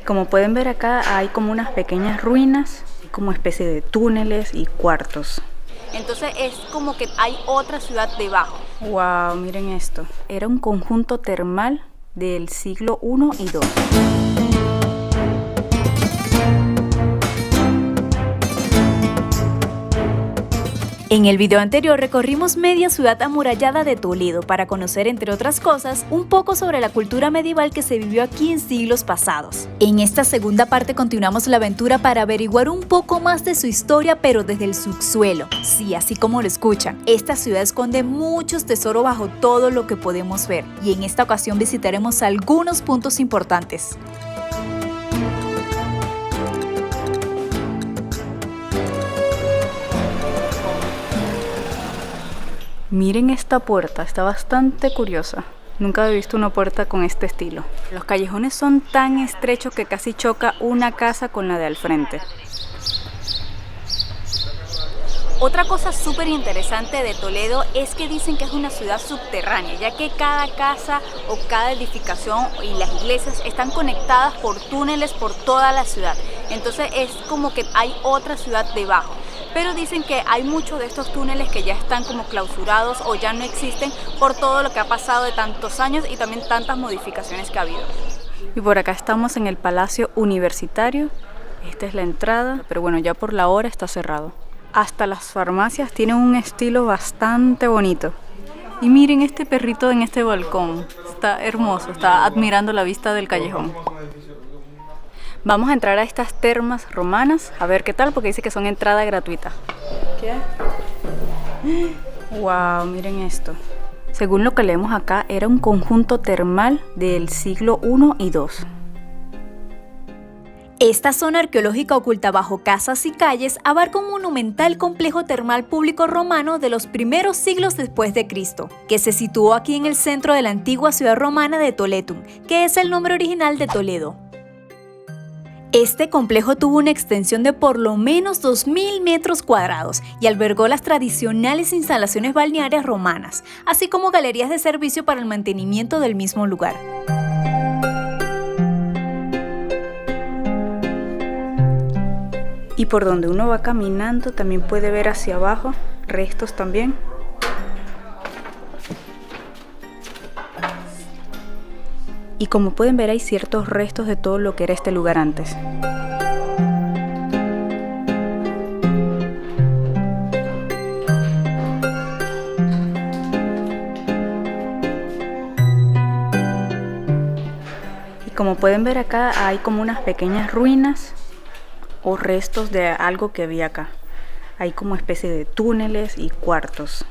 Como pueden ver acá hay como unas pequeñas ruinas, como especie de túneles y cuartos. Entonces es como que hay otra ciudad debajo. Wow, miren esto. Era un conjunto termal del siglo I y II. En el video anterior recorrimos media ciudad amurallada de Toledo para conocer, entre otras cosas, un poco sobre la cultura medieval que se vivió aquí en siglos pasados. En esta segunda parte continuamos la aventura para averiguar un poco más de su historia, pero desde el subsuelo. Sí, así como lo escuchan, esta ciudad esconde muchos tesoros bajo todo lo que podemos ver, y en esta ocasión visitaremos algunos puntos importantes. Miren esta puerta, está bastante curiosa. Nunca había visto una puerta con este estilo. Los callejones son tan estrechos que casi choca una casa con la de al frente. Otra cosa súper interesante de Toledo es que dicen que es una ciudad subterránea, ya que cada casa o cada edificación y las iglesias están conectadas por túneles por toda la ciudad. Entonces es como que hay otra ciudad debajo. Pero dicen que hay muchos de estos túneles que ya están como clausurados o ya no existen por todo lo que ha pasado de tantos años y también tantas modificaciones que ha habido. Y por acá estamos en el Palacio Universitario. Esta es la entrada, pero bueno, ya por la hora está cerrado. Hasta las farmacias tienen un estilo bastante bonito. Y miren este perrito en este balcón. Está hermoso, está admirando la vista del callejón. Vamos a entrar a estas termas romanas, a ver qué tal, porque dice que son entrada gratuita. ¿Qué? Wow, miren esto. Según lo que leemos acá, era un conjunto termal del siglo I y II. Esta zona arqueológica oculta bajo casas y calles abarca un monumental complejo termal público romano de los primeros siglos después de Cristo, que se situó aquí en el centro de la antigua ciudad romana de Toletum, que es el nombre original de Toledo. Este complejo tuvo una extensión de por lo menos 2.000 metros cuadrados y albergó las tradicionales instalaciones balnearias romanas, así como galerías de servicio para el mantenimiento del mismo lugar. Y por donde uno va caminando también puede ver hacia abajo restos también. Y como pueden ver hay ciertos restos de todo lo que era este lugar antes. Y como pueden ver acá hay como unas pequeñas ruinas o restos de algo que había acá. Hay como especie de túneles y cuartos.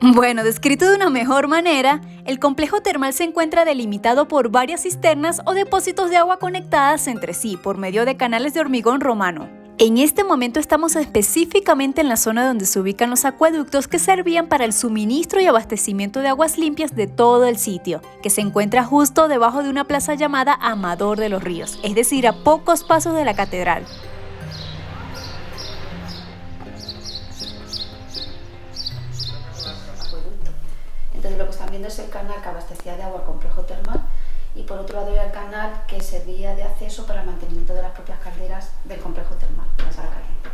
Bueno, descrito de una mejor manera, el complejo termal se encuentra delimitado por varias cisternas o depósitos de agua conectadas entre sí por medio de canales de hormigón romano. En este momento estamos específicamente en la zona donde se ubican los acueductos que servían para el suministro y abastecimiento de aguas limpias de todo el sitio, que se encuentra justo debajo de una plaza llamada Amador de los Ríos, es decir, a pocos pasos de la catedral. Entonces lo que están viendo es el canal que abastecía de agua al complejo termal y por otro lado era el canal que servía de acceso para el mantenimiento de las propias calderas del complejo termal, de la sala caliente.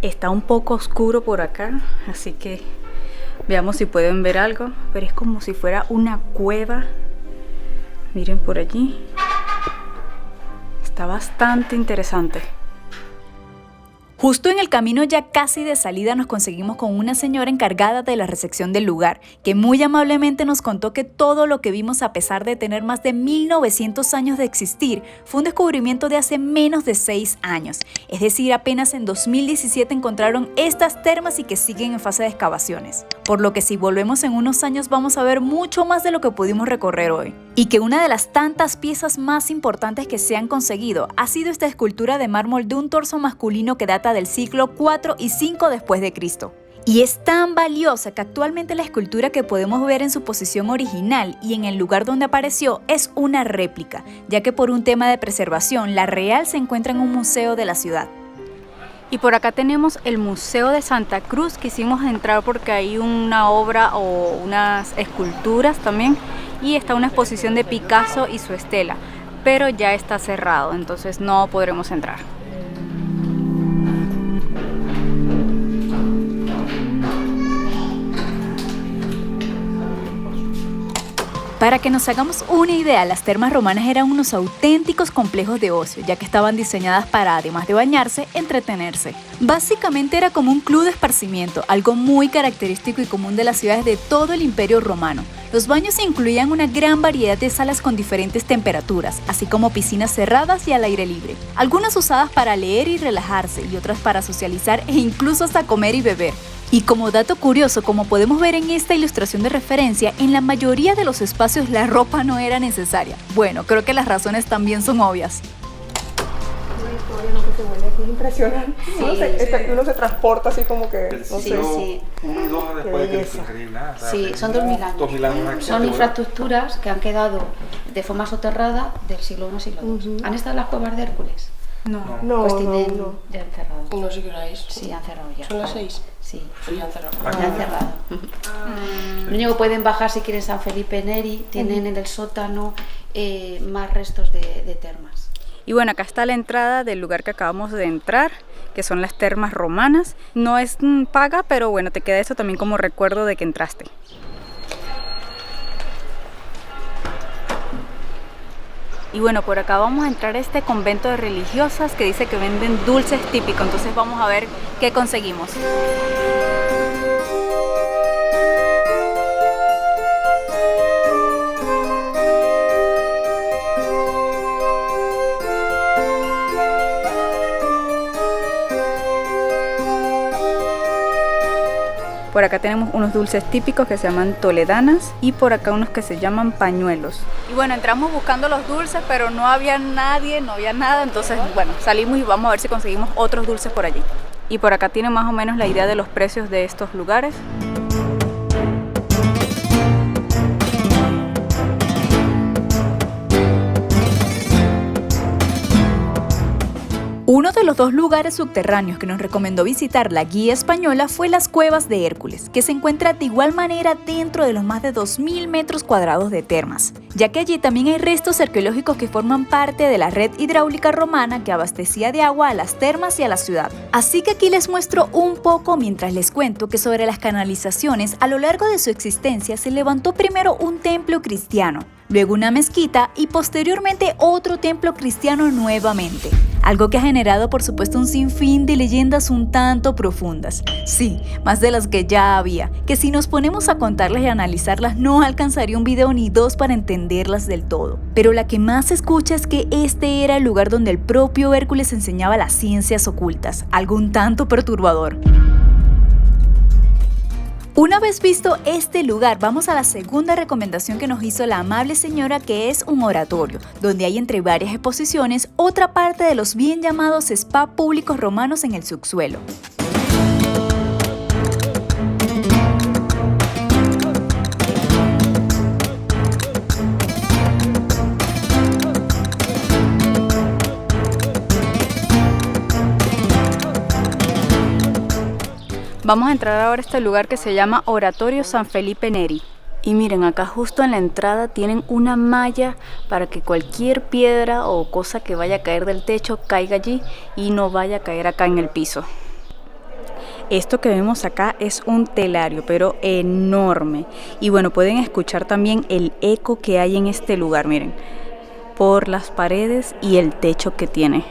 Está un poco oscuro por acá, así que veamos si pueden ver algo, pero es como si fuera una cueva. Miren por allí. Está bastante interesante. Justo en el camino ya casi de salida nos conseguimos con una señora encargada de la recepción del lugar, que muy amablemente nos contó que todo lo que vimos, a pesar de tener más de 1900 años de existir, fue un descubrimiento de hace menos de 6 años. Es decir, apenas en 2017 encontraron estas termas y que siguen en fase de excavaciones. Por lo que si volvemos en unos años vamos a ver mucho más de lo que pudimos recorrer hoy. Y que una de las tantas piezas más importantes que se han conseguido ha sido esta escultura de mármol de un torso masculino que data del siglo IV y V después de Cristo. Y es tan valiosa que actualmente la escultura que podemos ver en su posición original y en el lugar donde apareció es una réplica, ya que por un tema de preservación, la real se encuentra en un museo de la ciudad. Y por acá tenemos el Museo de Santa Cruz. Quisimos entrar porque hay una obra o unas esculturas también y está una exposición de Picasso y su estela. pero ya está cerrado, entonces no podremos entrar. Para que nos hagamos una idea, las termas romanas eran unos auténticos complejos de ocio, ya que estaban diseñadas para, además de bañarse, entretenerse. Básicamente era como un club de esparcimiento, algo muy característico y común de las ciudades de todo el Imperio Romano. Los baños incluían una gran variedad de salas con diferentes temperaturas, así como piscinas cerradas y al aire libre. Algunas usadas para leer y relajarse, y otras para socializar e incluso hasta comer y beber. Y como dato curioso, como podemos ver en esta ilustración de referencia, en la mayoría de los espacios la ropa no era necesaria. Bueno, creo que las razones también son obvias. Es impresionante. Sí, uno se transporta así como que... No sé. Sí. Uno y dos después de que es increíble. Sí, son 2000 años. 2000 años aquí. Son infraestructuras que han quedado de forma soterrada del siglo I, siglo II. ¿Han estado en las cuevas de Hércules? No. Pues tienen ya han cerrado. No sé qué hora es. Sí, han cerrado ya. ¿Son las 6? Sí. Pues ya han cerrado. Ya han cerrado. Lo único que pueden bajar si quieren San Felipe Neri, tienen en el sótano más restos de termas. Y bueno, acá está la entrada del lugar que acabamos de entrar, que son las termas romanas. No es paga, pero bueno, te queda esto también como recuerdo de que entraste. Y bueno, por acá vamos a entrar a este convento de religiosas que dice que venden dulces típicos, entonces vamos a ver qué conseguimos. Por acá tenemos unos dulces típicos que se llaman toledanas y por acá unos que se llaman pañuelos. Y bueno, entramos buscando los dulces, pero no había nadie, no había nada, entonces bueno, salimos y vamos a ver si conseguimos otros dulces por allí. Y por acá tienen más o menos la idea de los precios de estos lugares. Uno de los dos lugares subterráneos que nos recomendó visitar la guía española fue las Cuevas de Hércules, que se encuentra de igual manera dentro de los más de 2000 metros cuadrados de termas, ya que allí también hay restos arqueológicos que forman parte de la red hidráulica romana que abastecía de agua a las termas y a la ciudad. Así que aquí les muestro un poco mientras les cuento que sobre las canalizaciones a lo largo de su existencia se levantó primero un templo cristiano, luego una mezquita y posteriormente otro templo cristiano nuevamente. Algo que ha generado por supuesto un sinfín de leyendas un tanto profundas. Sí, más de las que ya había, que si nos ponemos a contarlas y analizarlas no alcanzaría un video ni dos para entenderlas del todo. Pero la que más se escucha es que este era el lugar donde el propio Hércules enseñaba las ciencias ocultas, algo un tanto perturbador. Una vez visto este lugar, vamos a la segunda recomendación que nos hizo la amable señora, que es un oratorio, donde hay entre varias exposiciones otra parte de los bien llamados spa públicos romanos en el subsuelo. Vamos a entrar ahora a este lugar que se llama Oratorio San Felipe Neri. Y miren, acá justo en la entrada tienen una malla para que cualquier piedra o cosa que vaya a caer del techo caiga allí y no vaya a caer acá en el piso. Esto que vemos acá es un telario, pero enorme. Y bueno, pueden escuchar también el eco que hay en este lugar, miren, por las paredes y el techo que tiene.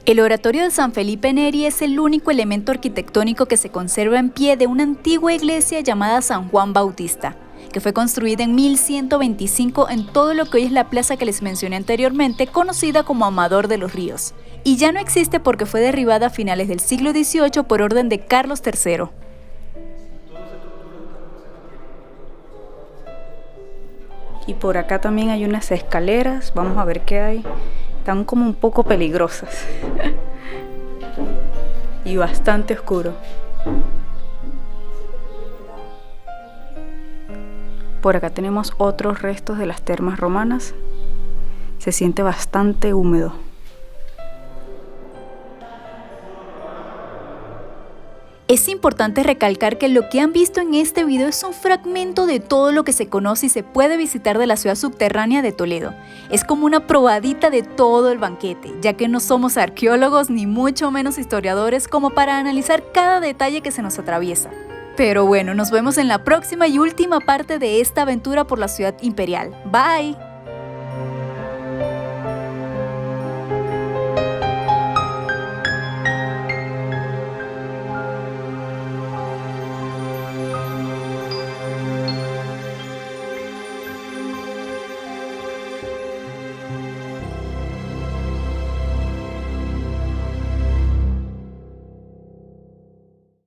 El oratorio de San Felipe Neri es el único elemento arquitectónico que se conserva en pie de una antigua iglesia llamada San Juan Bautista, que fue construida en 1125 en todo lo que hoy es la plaza que les mencioné anteriormente, conocida como Amador de los Ríos, y ya no existe porque fue derribada a finales del siglo XVIII por orden de Carlos III. Y por acá también hay unas escaleras, vamos a ver qué hay. Están como un poco peligrosas y bastante oscuro. Por acá tenemos otros restos de las termas romanas. Se siente bastante húmedo. Es importante recalcar que lo que han visto en este video es un fragmento de todo lo que se conoce y se puede visitar de la ciudad subterránea de Toledo. Es como una probadita de todo el banquete, ya que no somos arqueólogos ni mucho menos historiadores como para analizar cada detalle que se nos atraviesa. Pero bueno, nos vemos en la próxima y última parte de esta aventura por la ciudad imperial. Bye.